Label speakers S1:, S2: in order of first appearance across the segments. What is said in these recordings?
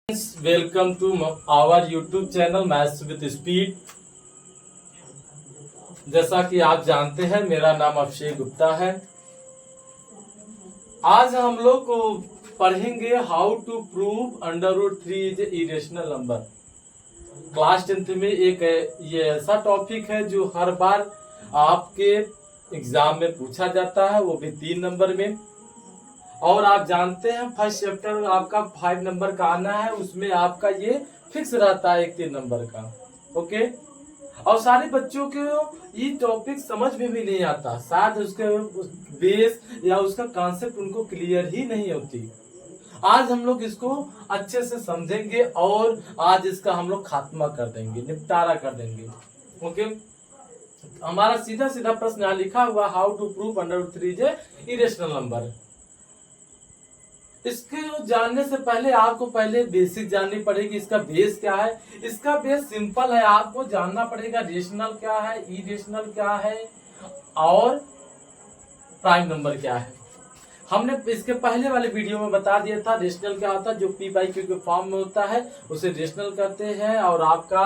S1: Welcome to our YouTube channel maths with speed. जैसा कि आप जानते हैं मेरा नाम अभिषेक गुप्ता है। आज हम लोग को पढ़ेंगे how to prove √3 is irrational number. Class 10th में एक ये ऐसा टॉपिक है जो हर बार आपके एग्जाम में पूछा जाता है, वो भी 3 नंबर में। और आप जानते हैं फर्स्ट चैप्टर आपका 5 नंबर का आना है, उसमें आपका ये फिक्स रहता है 3 नंबर का। ओके, और सारे बच्चों को ये टॉपिक समझ में भी नहीं आता, शायद उसके बेस या उसका कॉन्सेप्ट उनको क्लियर ही नहीं होती। आज हम लोग इसको अच्छे से समझेंगे और आज इसका हम लोग खात्मा कर देंगे, निपटारा कर देंगे। ओके, हमारा सीधा सीधा प्रश्न यहाँ लिखा हुआ, how to prove √3 is irrational number. इसके जानने से पहले आपको पहले बेसिक जाननी पड़ेगी। इसका बेस क्या है? इसका बेस सिंपल है, आपको जानना पड़ेगा रेशनल क्या है, इरेशनल क्या है और प्राइम नंबर क्या है। हमने इसके पहले वाले वीडियो में बता दिया था रेशनल क्या होता है, जो P/Q के फॉर्म में होता है उसे रेशनल कहते हैं। और आपका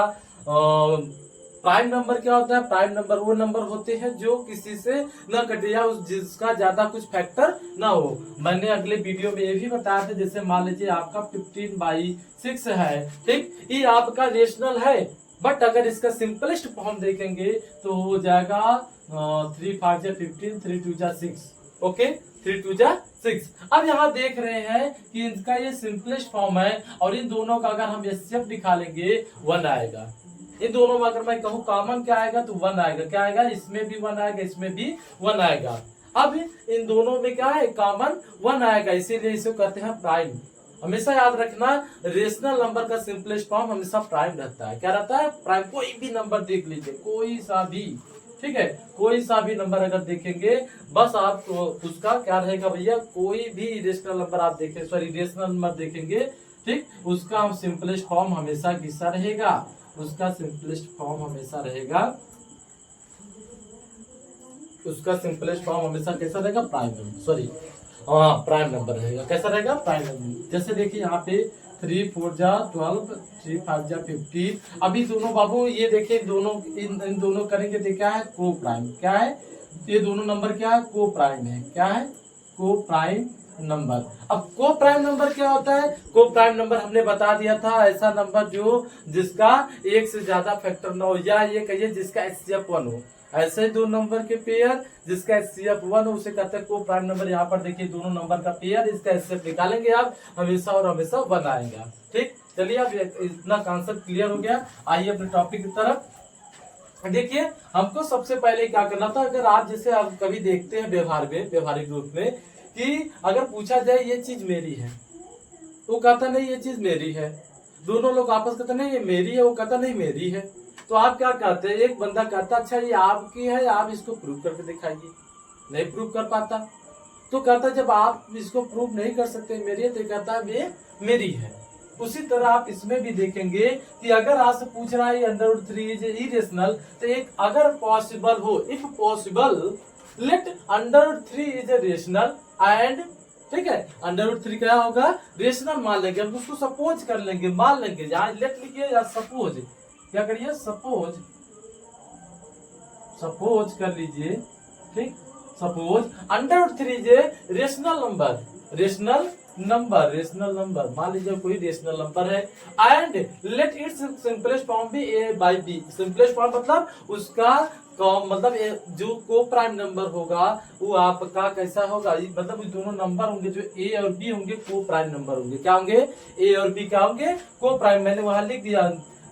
S1: प्राइम नंबर क्या होता है? प्राइम नंबर वो नंबर होते हैं जो किसी से न कटे या जिसका ज्यादा कुछ फैक्टर ना हो। मैंने अगले वीडियो में ये भी बताया था, जैसे मान लीजिए आपका 15/6 है, ठीक, ये आपका रेशनल है। बट अगर इसका सिंपलेस्ट फॉर्म देखेंगे तो हो जाएगा 3 5 15 3 2 6। ओके, 3 2 6। अब यहाँ देख रहे हैं कि इनका ये सिंपलेस्ट फॉर्म है और इन दोनों का अगर हम एचसीएफ निकालेंगे 1 आएगा। इन दोनों में अगर मैं कहूँ कॉमन क्या आएगा तो 1 आएगा। क्या आएगा? इसमें भी 1 आएगा, इसमें भी 1 आएगा। अब इन दोनों में क्या है? कॉमन 1 आएगा, इसीलिए इसे कहते हैं प्राइम। हमेशा याद रखना, रेशनल नंबर का सिंपलेस्ट फॉर्म हमेशा प्राइम रहता है। क्या रहता है? प्राइम। कोई भी नंबर देख लीजिए, कोई सा भी, ठीक है, कोई सा भी नंबर अगर देखेंगे, बस आप उसका क्या रहेगा भैया, कोई भी रेशनल नंबर आप देखें, सॉरी रेशनल नंबर देखेंगे, ठीक, उसका हम सिंपलेस्ट फॉर्म हमेशा किसका रहेगा? उसका सिंपलेस्ट फॉर्म हमेशा रहेगा, उसका सिंपलेस्ट फॉर्म हमेशा कैसा रहेगा? Prime number, sorry prime number रहेगा। कैसा रहेगा? Prime number. जैसे देखिए यहाँ पे 3 4 12 3 5 15। अभी दोनों बाबू ये देखिए, दोनों इन दोनों करेंगे तो क्या है? को प्राइम। क्या है? ये दोनों नंबर क्या है? को प्राइम है। क्या है? को प्राइम नंबर। अब को प्राइम नंबर क्या होता है? को प्राइम नंबर हमने बता दिया था, ऐसा नंबर जो जिसका एक से ज्यादा फैक्टर न हो, या ये कहिए जिसका एचसीएफ 1 हो। ऐसे दो नंबर के पेयर जिसका एचसीएफ 1 हो उसे कहते हैं को प्राइम नंबर। यहाँ पर देखिए दोनों नंबर का पेयर, इसका एचसीएफ निकालेंगे आप, हमेशा और हमेशा 1 आएगा। ठीक, चलिए अब इतना कॉन्सेप्ट क्लियर हो गया। आइए अपने टॉपिक की तरफ। देखिए हमको सबसे पहले क्या करना था, अगर आप जैसे आप कभी देखते हैं व्यवहार में, व्यवहारिक रूप में, कि अगर पूछा जाए ये चीज मेरी है, वो कहता नहीं ये चीज मेरी है। दोनों लोग आपस कहते नहीं ये मेरी है, वो कहता नहीं मेरी है। तो आप क्या कहते हैं? एक बंदा कहता अच्छा ये आपकी है, आप इसको प्रूव करके दिखाइए। नहीं प्रूव कर पाता तो कहता जब आप इसको प्रूव नहीं कर सकते मेरी है, तो कहता है ये मेरी है। उसी तरह आप इसमें भी देखेंगे कि अगर आपसे पूछ रहा है √3 इज इरेशनल, तो एक अगर पॉसिबल हो, if possible let √3 is rational and, ठीक है, √3 क्या होगा? रेशनल मान लेंगे, हम उसको सपोज कर लेंगे, मान लेंगे। यहाँ लेट लिखिए या सपोज, क्या करिए? सपोज, सपोज कर लीजिए, ठीक, suppose √3 is rational number, rational number, rational number मान लीजिए कोई रेशनल नंबर है and let it's simplest form भी A/B। सिंपलेस्ट फॉर्म मतलब उसका मतलब जो को प्राइम नंबर होगा वो आपका कैसा होगा? मतलब दोनों नंबर होंगे जो A और B होंगे, को प्राइम नंबर होंगे। क्या होंगे? A और B क्या होंगे? को प्राइम। मैंने वहां लिख दिया,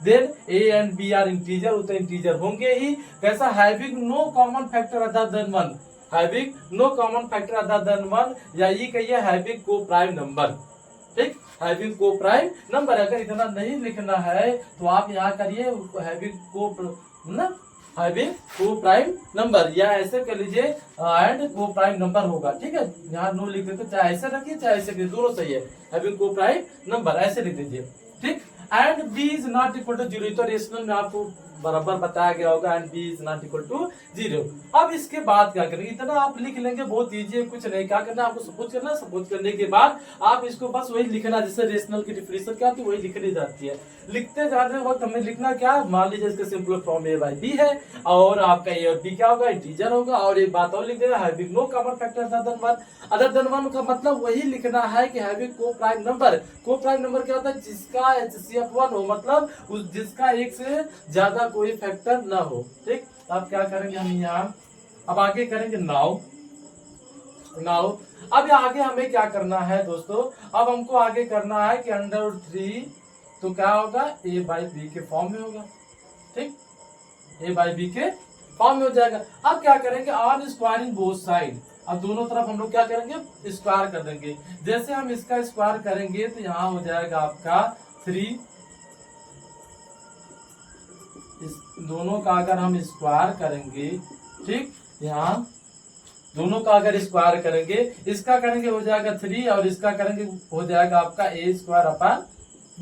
S1: then A and B are integer, वो तो इंटीजर होंगे ही। कैसा? Having no common factor other than 1, having no common factor other than 1, या ये कहिए हैविंग को प्राइम नंबर। ठीक, हैविंग को प्राइम नंबर। अगर इतना नहीं लिखना है तो आप यहाँ करिए हैविंग को ना, हैविंग को प्राइम नंबर, या ऐसे कर लीजिए एंड को प्राइम नंबर होगा। ठीक है, यहाँ नो लिख देते, चाहे ऐसे रखिए चाहे ऐसे रखिए, दोनों सही है। हैविंग को प्राइम नंबर ऐसे लिख दीजिए। ठीक, and B is not equal to 0, तो रेशनल में आपको बराबर बताया गया होगा and B is not equal to 0। अब इसके बाद क्या करेंगे, इतना आप लिख लेंगे, बहुत इजी है, कुछ नहीं, क्या करना है आपको, सपोज करना है। सपोज करने के बाद आप इसको बस वही लिखना, जैसे रेशनल की डिफिनेशन क्या होती है वही लिखनी जाती है। लिखते जाते वक्त हमें लिखना क्या, मान लीजिए इसका simple form A by B है और आपका ए और बी क्या होगा, इंटीजर होगा। और एक बात और लिख देना, having no common factor other than 1 का मतलब वही लिखना है कि having coprime number. Coprime number क्या होता है, जिसका HCF 1 हो, मतलब उस जिसका एक से ज्यादा कोई फैक्टर ना हो। ठीक, अब क्या करेंगे हम यहाँ, अब आगे करेंगे नाउ। अब आगे हमें क्या करना है दोस्तों, अब हमको आगे करना है कि √3 तो क्या होगा, a बाई बी के फॉर्म में होगा। ठीक, a बाई बी के फॉर्म में हो जाएगा। अब क्या करेंगे, ऑन स्क्वायरिंग बोथ साइड, अब दोनों तरफ हम लोग क्या करेंगे, स्क्वायर कर देंगे। जैसे हम इसका स्क्वायर करेंगे तो यहाँ हो जाएगा आपका 3, इस दोनों का अगर हम स्क्वायर करेंगे, ठीक, यहाँ दोनों का अगर स्क्वायर करेंगे, इसका करेंगे हो जाएगा 3 और इसका करेंगे हो जाएगा आपका a²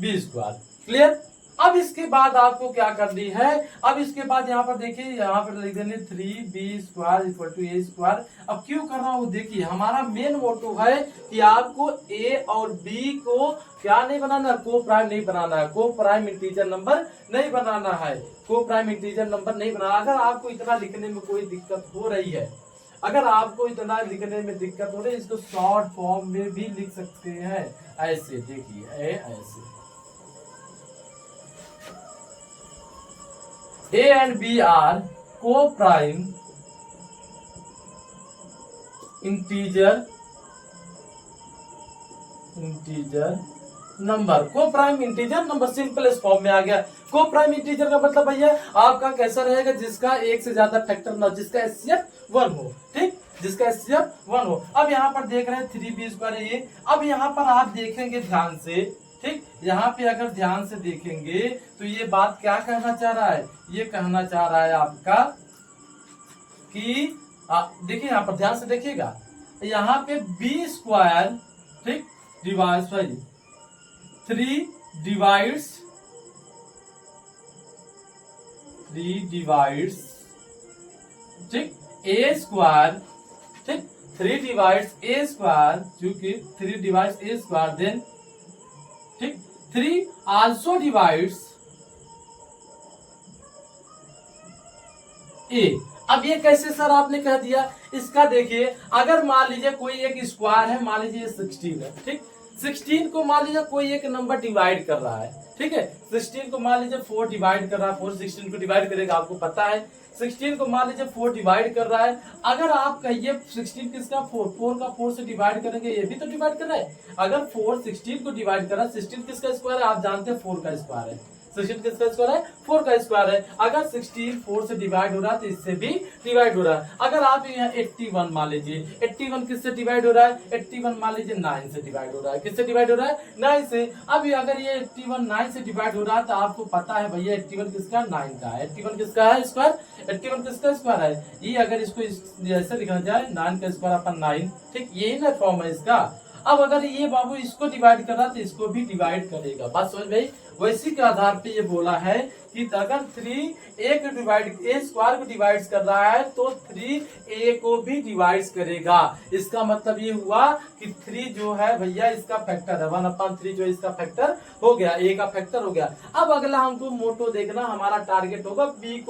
S1: / b²। क्लियर। अब इसके बाद आपको क्या करनी है, अब इसके बाद यहाँ पर देखिए, यहाँ पर लिख देंगे 3b² = a²। अब क्यों कर रहा हूँ, देखिए हमारा मेन मोटो है कि आपको a और b को क्या नहीं बनाना, को प्राइम नहीं बनाना है, को प्राइम इंटीजर नंबर नहीं बनाना है, को प्राइम इंटीजर नंबर नहीं बनाना। अगर आपको इतना लिखने में कोई दिक्कत हो रही है, अगर आपको इतना लिखने में दिक्कत हो रही है, इसको शॉर्ट फॉर्म में भी लिख सकते हैं। ऐसे देखिए, ऐसे A and B are co-prime integer number. Coprime integer number simplest form में आ गया। को प्राइम इंटीजर का मतलब भैया आपका कैसा रहेगा, जिसका एक से ज्यादा फैक्टर ना, जिसका HCF 1 हो। ठीक, जिसका HCF 1 हो। अब यहाँ पर देख रहे हैं 3b² ये। अब यहाँ पर आप देखेंगे ध्यान से, ठीक, यहाँ पे अगर ध्यान से देखेंगे तो ये बात क्या कहना चाह रहा है, ये कहना चाह रहा है आपका कि देखिए यहाँ पर ध्यान से देखिएगा, यहाँ पे b², ठीक, डिवाइड 3 डिवाइड्स, ठीक, a², ठीक, 3 डिवाइड्स a², क्योंकि 3 डिवाइड्स a², देन ठीक 3 आल्सो डिवाइड्स a। अब ये कैसे सर आपने कह दिया, इसका देखिए, अगर मान लीजिए कोई एक स्क्वायर है, मान लीजिए 16 है, ठीक, 16 को मान लीजिए कोई एक नंबर डिवाइड कर रहा है, ठीक है, 16 को मान लीजिए 4 डिवाइड कर रहा है, 4 16 को डिवाइड करेगा, आपको पता है 16 को मान लीजिए 4 डिवाइड कर रहा है। अगर आप कहिए 16 किसका 4 का 4 से डिवाइड करेंगे, ये भी तो डिवाइड कर रहा है। अगर 4 16 को डिवाइड कर रहा है, 16 किसका स्क्वायर है, आप जानते हैं 4 का स्क्वायर है। 16 किसका स्क्वायर है, 4 का स्क्वायर है। अगर 16 4 से डिवाइड हो रहा है तो इससे भी डिवाइड हो रहा है। अगर आप यहाँ 81 मान लीजिए, 81 किससे डिवाइड हो रहा है, 81 मान लीजिए 9 से डिवाइड हो रहा है। किससे डिवाइड हो रहा है, 9 से। अब अगर ये 81 9 से डिवाइड हो रहा है तो आपको पता है भैया 81 किसका, 9 का है। 81 किसका है स्क्वायर, 81 किसका स्क्वायर है, ये अगर इसको जैसे लिखा जाए 9 का स्क्वायर अपन 9, ठीक, यही ना फॉर्म है इसका। अब अगर ये बाबू इसको डिवाइड कर रहा तो इसको भी डिवाइड करेगा। बात समझ भाई, वैसी के आधार पे ये बोला है कि अगर 3 a को डिवाइड, a² को डिवाइड कर रहा है तो 3a को भी डिवाइड करेगा। इसका मतलब ये हुआ कि 3 जो है भैया इसका फैक्टर है, 1/3 जो इसका फैक्टर हो गया, a का फैक्टर हो गया। अब अगला हमको मोटो देखना, हमारा टारगेट होगा b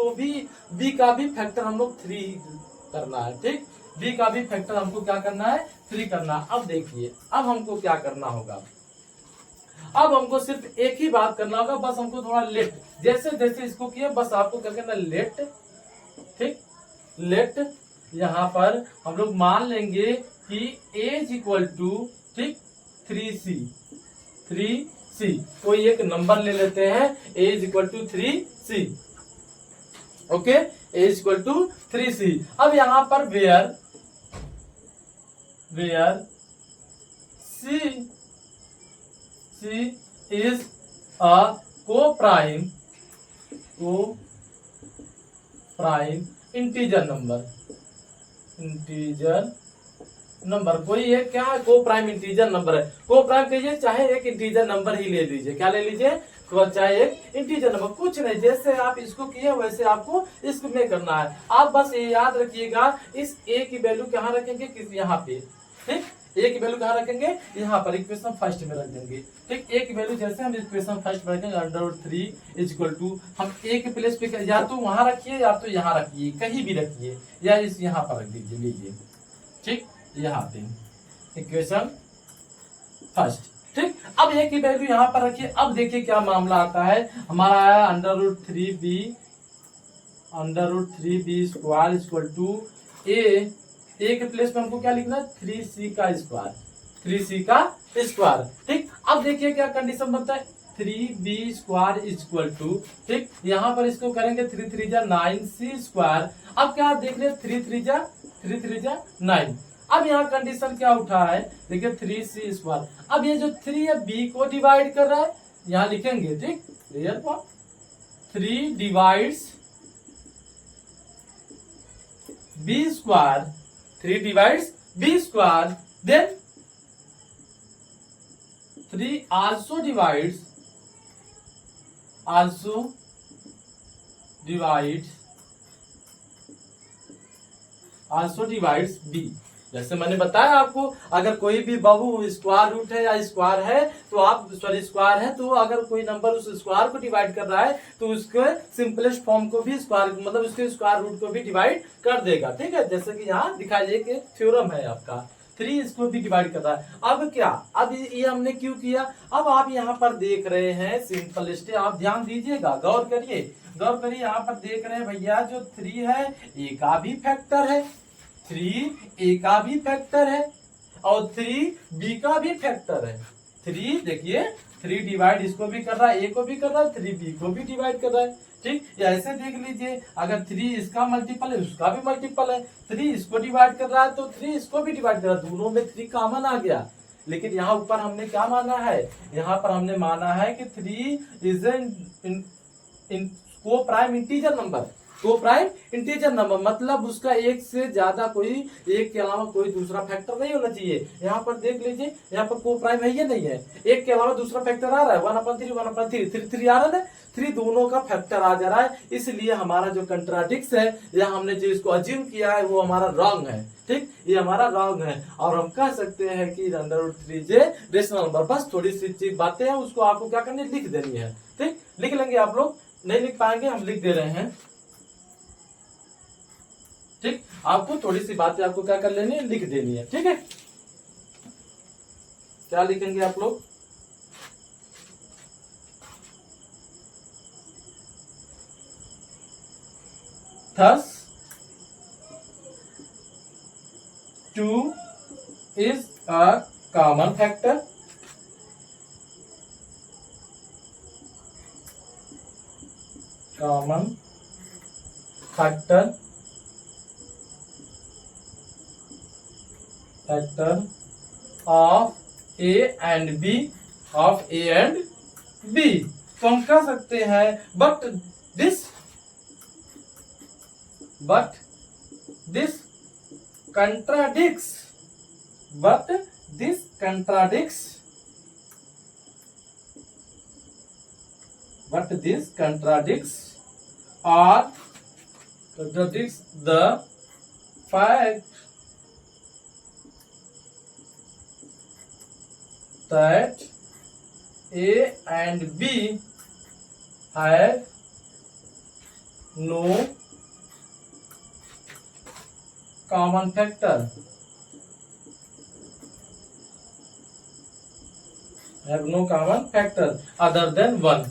S1: का भी फैक्टर हम लोग 3 करना है, ठीक, b का भी फैक्टर हमको क्या करना है, 3 करना। अब देखिए, अब हमको क्या करना होगा, अब हमको सिर्फ एक ही बात करना होगा, बस हमको थोड़ा लेट, जैसे जैसे इसको किया बस आपको क्या करना, लेट, ठीक, लेट यहाँ पर हम लोग मान लेंगे कि एज इक्वल टू, ठीक, 3c, कोई एक नंबर ले लेते हैं, as equal to 3c, okay, as equal to 3c। अब यहाँ पर where C is a co-prime integer number, कोई एक क्या है, को प्राइम इंटीजर नंबर है। को प्राइम कहिए चाहे एक इंटीजर नंबर ही ले लीजिए, क्या ले लीजिए, चाहे एक इंटीजर नंबर, कुछ नहीं, जैसे आप इसको किए वैसे आपको इसमें करना है। आप बस ये याद रखिएगा, इस ए की वैल्यू कहाँ रखेंगे, किस यहाँ पे, ठीक, ए की वैल्यू कहाँ रखेंगे, यहाँ पर इक्वेशन फर्स्ट में रख देंगे, ठीक। ए की वैल्यू जैसे हम इक्वेशन फर्स्ट में रखेंगे √3 इज इक्वल टू, हम ए के प्लेस पे या तो वहां रखिए या तो यहाँ रखिए, कहीं भी रखिए, या इस यहाँ पर रख दीजिए, लीजिए, ठीक, यहाँ पे इक्वेशन फर्स्ट, ठीक। अब ए की वैल्यू यहाँ पर रखिए। अब देखिए क्या मामला आता है, हमारा आया √3b स्क्वायर इक्वल टू ए के प्लेस में हमको क्या लिखना है, 3c का स्क्वायर, 3c का स्क्वायर, ठीक। अब देखिए क्या कंडीशन बनता है, 3b स्क्वायर इक्वल टू, ठीक, यहाँ पर इसको करेंगे 3 3 जा 9c स्क्वायर। अब क्या देख रहे, 3 3 जा 9। अब यहाँ कंडीशन क्या उठा है, देखिए 3c स्क्वायर। अब ये जो 3 है b को डिवाइड कर रहा है, यहाँ लिखेंगे, ठीक, clear point, 3 divides b square, 3 divides b square, then 3 also divides b। जैसे मैंने बताया आपको, अगर कोई भी बहु स्क्वायर रूट है या स्क्वायर है तो आप, सॉरी स्क्वायर है, तो अगर कोई नंबर उस स्क्वायर को डिवाइड कर रहा है तो उसके सिंपलेस्ट फॉर्म को भी स्क्वायर, मतलब उसके स्क्वायर रूट को भी डिवाइड कर देगा, ठीक है। जैसे कि यहाँ दिखाइए कि थ्योरम है आपका, 3 इसको भी डिवाइड कर रहा है। अब क्या, अब ये हमने क्यों किया, अब आप यहाँ पर देख रहे हैं सिंपलेस्ट, आप ध्यान दीजिएगा, गौर करिए, यहाँ पर देख रहे हैं भैया, जो 3 है ए का भी फैक्टर है, 3 ए का भी फैक्टर है, और 3 बी का भी फैक्टर है। 3 देखिए, 3 डिवाइड इसको भी कर रहा है, ए को भी कर रहा है, 3 बी को भी डिवाइड कर रहा है, ठीक। या ऐसे देख लीजिए, अगर 3 इसका मल्टीपल है, उसका भी मल्टीपल है, 3 इसको डिवाइड कर रहा है तो 3 इसको भी डिवाइड कर रहा है, दोनों में 3 कॉमन आ गया। लेकिन यहाँ ऊपर हमने क्या माना है, यहाँ पर हमने माना है कि 3 इज इन को prime integer number, coprime integer number, मतलब उसका एक से ज्यादा कोई, एक के अलावा कोई दूसरा फैक्टर नहीं होना चाहिए। यहाँ पर देख लीजिए, यहाँ पर को प्राइम है, ये नहीं है, एक के अलावा दूसरा फैक्टर आ रहा है, 1/3 1/3 3 आ रहा है, 3 दोनों का फैक्टर आ जा रहा है, इसलिए हमारा जो कंट्राडिक्स है, या हमने जो इसको अज्यूम किया है वो हमारा रॉन्ग है, ठीक, ये हमारा रॉन्ग है। और हम कह सकते हैं कि √3j रेशनल नंबर। बस थोड़ी सी चीज बातें हैं, उसको आपको क्या करनी, लिख देनी है, ठीक, लिख लेंगे। आप लोग नहीं लिख पाएंगे, हम लिख दे रहे हैं, ठीक, आपको थोड़ी सी बातें आपको क्या कर लेनी है, लिख देनी है, ठीक है। क्या लिखेंगे आप लोग, thus 2 is a common factor, of A and B, तो हम कह सकते हैं but this contradicts, or contradicts the fact that A and B have no common factor, other than 1.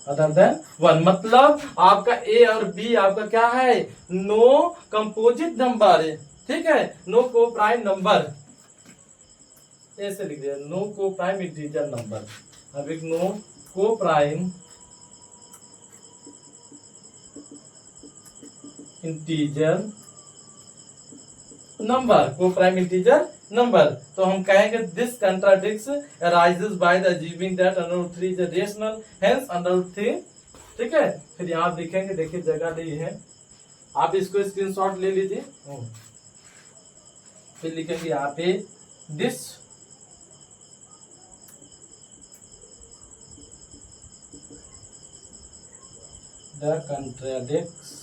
S1: Other than 1, मतलब आपका ए और बी आपका क्या है, नो कंपोजिट नंबर है, ठीक है, नो को प्राइम नंबर, ऐसे लिख दिया, नो को प्राइम इंटीजर नंबर। अब एक नो को prime integer number, coprime integer number, तो हम कहेंगे this कंट्राडिक्स arises by the assuming that √3 is a rational, hence √3 ठीक है। फिर यहाँ देखेंगे, देखिए जगह नहीं है, आप इसको स्क्रीनशॉट ले लीजिए। फिर लिखेंगे यहाँ पे this the contradicts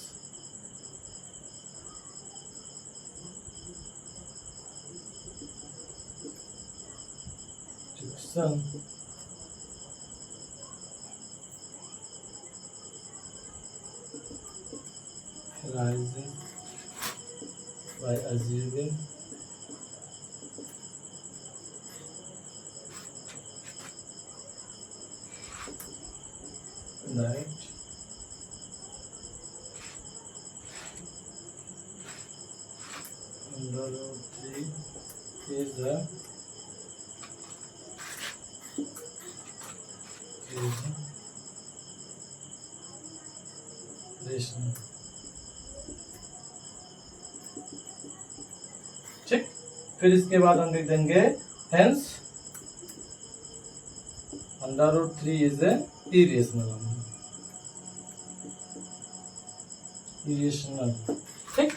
S1: rising by assuming that under root 3 is the rational। ठीक, फिर इसके बाद हम लिख देंगे hence under root 3 is a irrational number। irrational, ठीक।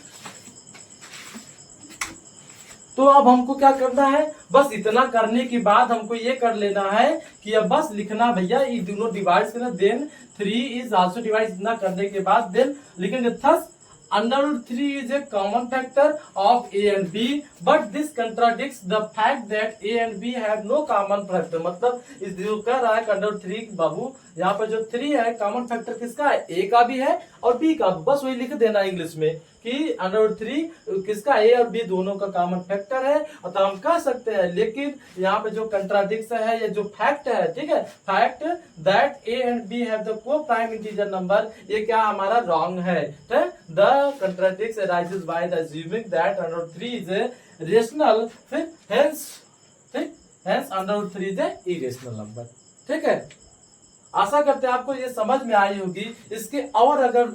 S1: तो अब हमको क्या करना है, बस इतना करने के बाद हमको ये कर लेना है कि अब बस लिखना भैया ये दोनों डिवाइड करना, देन 3 इज आल्सो डिवाइड, इतना करने के बाद देन लिखेंगे thus under root 3 is a common factor of a and b but this contradicts the fact that a and b have no common factor। मतलब इस जो कह रहा है under root 3 बाबू, यहाँ पर जो 3 है कॉमन फैक्टर किसका है, a का भी है और b का, बस वही लिख देना इंग्लिश में कि अंडर रूट 3 किसका, a और b दोनों का कॉमन फैक्टर है। तो हम कह सकते हैं, लेकिन यहाँ पे जो कंट्राडिक्शन है, ये जो फैक्ट है, ठीक है, fact that a and b have the coprime integer number, ये क्या हमारा रॉन्ग है। The contradiction arises by the assuming that under root 3 is a rational, फिर हेंस, ठीक, hence under root 3 is a irrational number. ठीक है, आशा करते हैं आपको ये समझ में आई होगी। इसके और अगर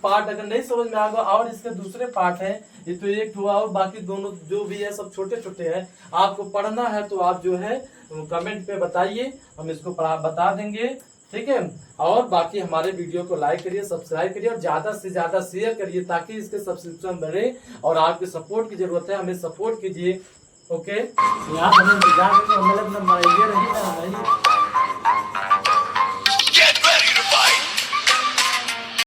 S1: पार्ट अगर नहीं समझ में आएगा और इसके दूसरे पार्ट हैं, ये तो एक हुआ और बाकी दोनों जो भी है सब छोटे छोटे हैं, आपको पढ़ना है तो आप जो है कमेंट पे बताइए, हम इसको बता देंगे। ठीक है, और बाकी हमारे वीडियो को लाइक करिए, सब्सक्राइब करिए और ज्यादा से ज्यादा शेयर करिए ताकि इसके सब्सक्रिप्शन बढ़े, और आपके सपोर्ट की जरूरत है, हमें सपोर्ट कीजिए। ओके, यहाँ हमें